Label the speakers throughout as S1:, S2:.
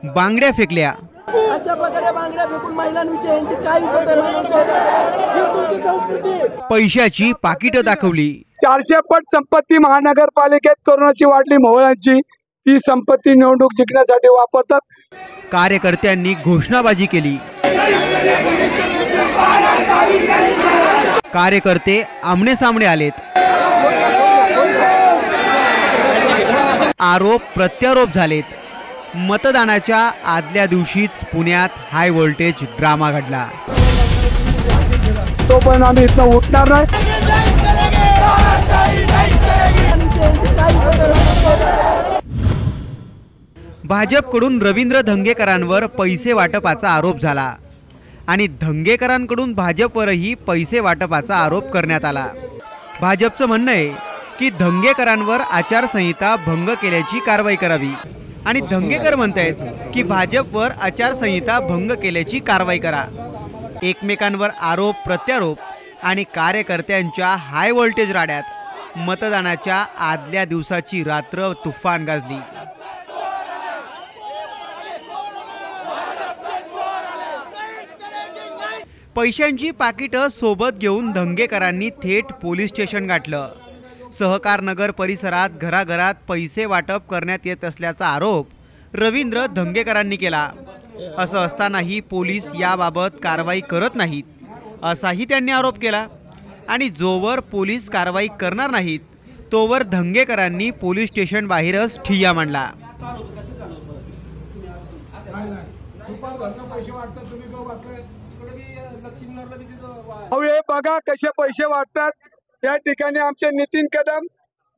S1: बांगड्या फेकल्या।
S2: अशा प्रकारे बांगड्या फेकून महिलांविषयी यांची काय इज्जत आहे? ही तुमची संस्कृती।
S1: पैशाची पाकिटं दाखवली।
S3: 400 पट संपत्ती महानगरपालिकेत कोरोनाची वाढली मोहळांची, ती संपत्ती निवडणूक जिंकण्यासाठी वापरतात।
S1: कार्यकर्त्यांनी घोषणाबाजी केली। कार्यकर्ते आमने सामने आलेत। आरोप प्रत्यारोप झालेत। मतदानाच्या आदल्या दिवशीच पुण्यात हाय व्होल्टेज ड्रामा घडला।
S3: तो पण आम्ही इथं उठणार नाही।
S1: भाजपकडून रवींद्र धंगेकरांवर पैसे वाटपाचा आरोप झाला आणि धंगेकरांकडून भाजपवरही पैसे वाटपाचा आरोप करण्यात आला। भाजपचं म्हणणं आहे की धंगेकरांवर आचारसंहिता भंग केल्याची कारवाई करावी आणि धंगेकर म्हणतायत की भाजपवर आचारसंहिता भंग केल्याची कारवाई करा। एकमेकांवर आरोप प्रत्यारोप आणि कार्यकर्त्यांच्या हाय व्होल्टेज राड्यात मतदानाच्या आदल्या दिवसाची रात्र तुफान गाजली। पैशांची पाकिटं सोबत घेऊन धंगेकरांनी थेट पोलीस स्टेशन गाठलं। सहकार नगर परिसरात घराघरात पैसे वाटप करण्यात येत असल्याचा आरोप रवींद्र धंगेकरांनी केला। असं असतानाही पोलीस याबाबत कारवाई करत नाहीत असाही त्यांनी आरोप केला आणि जोवर पोलीस कारवाई करणार नाहीत तोवर धंगेकरांनी पोलीस स्टेशन बाहेरच ठिय्या मांडला।
S3: हे बघा कसे पैसे वाटतात। या ठिकाणी आमचे नितीन कदम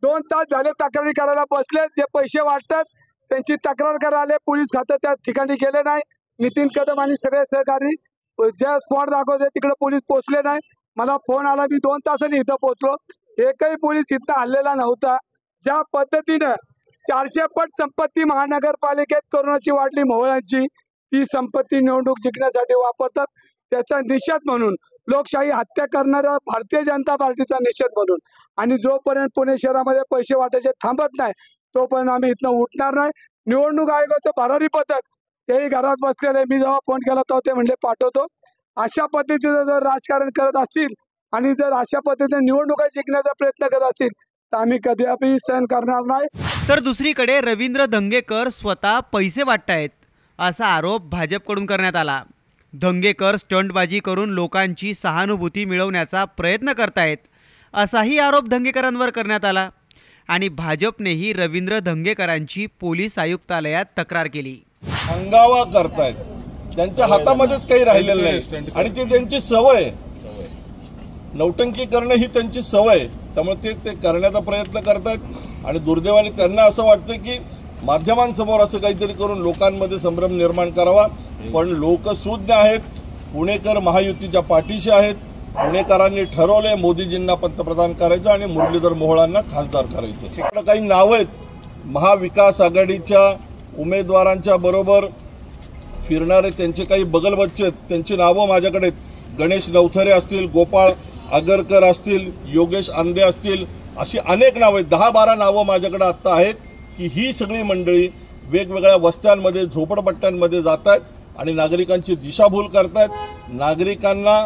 S3: 2 तास झाले तक्रारी करायला बसले। जे पैसे वाटतात त्यांची तक्रार करायला पोलीस खातं त्या ठिकाणी गेले नाही। नितीन कदम आणि सगळे सहकारी ज्या स्पॉट दाखवते तिकडे पोलीस पोहोचले नाही। मला फोन आला, मी 2 तासांनी इथं पोहोचलो, एकही पोलीस इथं आलेला नव्हता। ज्या पद्धतीनं 400 पट संपत्ती महानगरपालिकेत कोरोनाची वाढली मोहळांची, ती संपत्ती निवडणूक जिंकण्यासाठी वापरतात। त्याचा निषेध म्हणून लोकशाही हत्या करणाऱ्या भारतीय जनता पार्टीचा निषेध म्हणून आणि जोपर्यंत पुणे शहरामध्ये पैसे वाटायचे थांबत नाही तोपर्यंत आम्ही इथनं उठणार नाही। निवडणूक आयोगाचं भरारी पथक तेही घरात बसलेले, मी जेव्हा फोन केला तेव्हा ते म्हणले पाठवतो। अशा पद्धतीचं जर राजकारण करत असतील आणि जर अशा पद्धतीने निवडणुका जिंकण्याचा प्रयत्न करत असतील तर आम्ही कधीही सहन करणार नाही।
S1: तर दुसरीकडे रवींद्र धंगेकर स्वतः पैसे वाटतायत असा आरोप भाजपकडून करण्यात आला। धंगेकर स्टंटबाजी करून लोकांची सहानुभूती मिळवण्याचा प्रयत्न करतायत असाही आरोप धंगेकरांवर करण्यात आला आणि भाजपनेही रवींद्र धंगेकरांची पोलीस आयुक्तालयात तक्रार केली।
S4: हंगामा करतायत, त्यांच्या हातामध्येच काही राहिलेलं नाही आणि ती त्यांची सवय, नौटंकी करणं ही त्यांची सवय, त्यामुळे ते करण्याचा प्रयत्न करतायत आणि दुर्दैवाने त्यांना असं वाटतं की माध्यमांसमोर असं काहीतरी करून लोकांमध्ये संभ्रम निर्माण करावा। पण लोक सुज्ञ आहेत, पुणेकर महायुतीच्या पाठीशी आहेत। पुणेकरांनी ठरवलंय मोदीजींना पंतप्रधान करायचं आणि मुरलीधर मोहोळांना खासदार करायचं। काही नाव आहेत महाविकास आघाडीच्या उमेदवारांच्या बरोबर फिरणारे, त्यांचे काही बगलबच्चे आहेत, त्यांची नावं माझ्याकडे आहेत। गणेश नवथरे असतील, गोपाळ आगरकर असतील, योगेश आंदे असतील, अशी अनेक नावं आहेत। 10-12 नावं माझ्याकडे आत्ता आहेत की ही सगळी मंडळी वेगवेगळ्या वस्त्यांमध्ये झोपडपट्ट्यांमध्ये जात आहेत आणि नागरिकांची दिशाभूल करतायत। नागरिकांना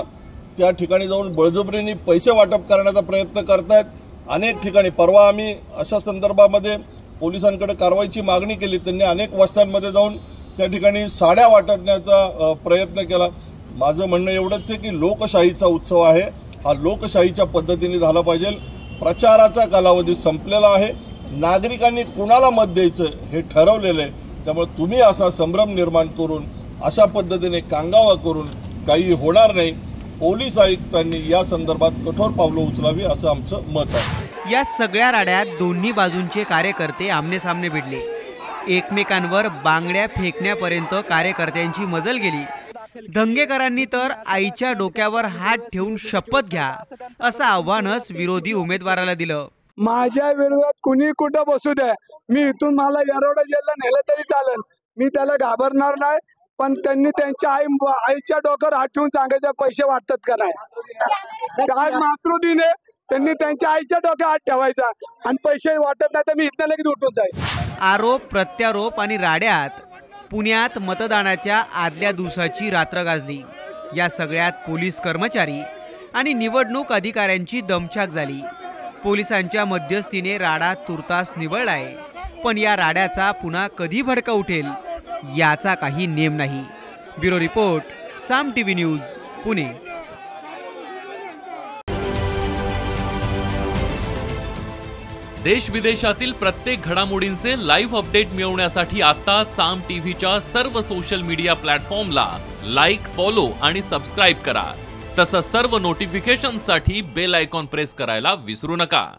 S4: त्या ठिकाणी जाऊन बळजबरीने पैसे वाटप करण्याचा प्रयत्न करतायत। अनेक ठिकाणी परवा आम्ही अशा संदर्भामध्ये पोलिसांकडे कारवाईची मागणी केली, त्यांनी अनेक वस्त्यांमध्ये जाऊन त्या ठिकाणी साड्या वाटण्याचा प्रयत्न केला। माझं म्हणणं एवढंच आहे की लोकशाहीचा उत्सव आहे, हा लोकशाहीच्या पद्धतीने झाला पाहिजे। प्रचाराचा कालावधी संपलेला आहे, नागरिकांनी कुणाला मत द्यायचं हे ठरवलेलं आहे, त्यामुळे तुम्ही असा संभ्रम निर्माण करून अशा पद्धतीने कांगावा करून काही होणार नाही। पोलीस आयुक्तांनी या संदर्भात कठोर पावलं उचलावी असं आमचं मत आहे।
S1: या सगळ्या राड्यात दोन्ही बाजूंचे कार्यकर्ते आमनेसामने भिडले। एकमेकांवर बांगड्या फेकण्यापर्यंत कार्यकर्त्यांची मजल गेली। धंगेकरांनी तर आईच्या डोक्यावर हात ठेवून शपथ घ्या असं आव्हानच विरोधी उमेदवाराला दिलं।
S3: माझ्या विरोधात कुणी कुठं बसू द्या, मी इथून मला येरवडा जेलला नेलं तरी चालेल, मी त्याला घाबरणार नाही। पण त्यांनी त्यांच्या आईच्या डोक्यावर हात ठेवून सांगायचे पैसे वाटतात का नाही। आज मातृदिन आहे, त्यांनी त्यांच्या आईच्या डोक्यावर हात ठेवायचा आणि पैसे वाटत नाही तर मी इथं लगेच उठून जाईल।
S1: आरोप प्रत्यारोप आणि राड्यात पुण्यात मतदानाच्या आदल्या दिवसाची रात्र गाजली. या सगळ्यात पोलीस कर्मचारी आणि निवडणूक अधिकाऱ्यांची दमछाक झाली. पोलिसांच्या मध्यस्थीने राडा तुर्तास निवळलाय, पण या राड्याचा पुन्हा कधी भडका उठेल याचा काही नेम नाही. ब्युरो रिपोर्ट, साम टीव्ही न्यूज, पुणे.
S5: देश विदेशातील प्रत्येक घडामोडींचे लाईव्ह अपडेट मिळवण्यासाठी आता साम टीव्हीच्या सर्व सोशल मीडिया प्लॅटफॉर्मला लाईक, फॉलो आणि सबस्क्राईब करा. तसंच सर्व नोटिफिकेशनसाठी बेल आयकॉन प्रेस करायला विसरू नका.